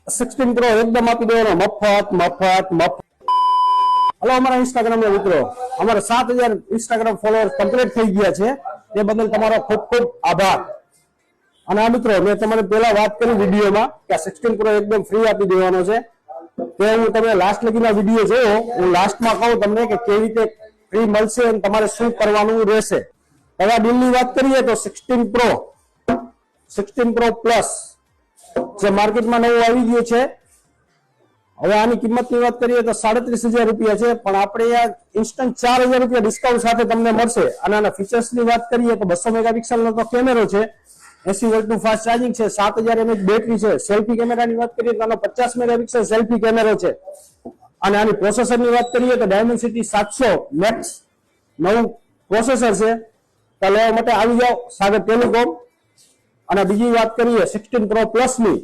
16 pro એકદમ આપી દેવાનો મફત મફત મફત. હલો અમારા ઇન્સ્ટાગ્રામ ના મિત્રો, અમારા 7000 ઇન્સ્ટાગ્રામ ફોલોઅર્સ કમ્પ્લીટ થઈ ગયા છે. તે બદલ તમારો ખૂબ ખૂબ આભાર. અને આ મિત્રો મેં તમારે પહેલા વાત કરી વિડીયોમાં કે 16 પ્રો એકદમ ફ્રી આપી દેવાનો છે. તે હું તમે લાસ્ટ લગીના વિડીયો જોયો, હું લાસ્ટમાં કહું તમને કે કેવી રીતે ફ્રી મળશે અને તમારે શું કરવાનું રહેશે. હવે આ બિલની વાત કરીએ તો 16 પ્રો પ્લસ જે માર્કેટમાં નવું આવી ગયું છે. હવે આની કિંમતની વાત કરીએ તો 37,000 રૂપિયા છે, પણ આપણે આ ઇન્સ્ટન્ટ 4,000 રૂપિયા ડિસ્કાઉન્ટ સાથે તમને મળશે. અને આના ફીચર્સની વાત કરીએ તો 200 મેગાપિક્સલનો તો કેમેરો છે, 80 વોટનું ફાસ્ટ ચાર્જિંગ છે, 7000 mAh બેટરી છે. સેલ્ફી કેમેરાની વાત કરીએ તો આનો 50 મેગાપિક્સલ સેલ્ફી કેમેરો છે. અને આની પ્રોસેસરની વાત કરીએ તો ડાયમેન્સિટી 700 મેક્સ નવું પ્રોસેસર છે. તો લેવા માટે આવી જાઓ સાગર ટેલિકોમ. અને બીજી વાત કરીએ 16 પ્રો પ્લસ ની,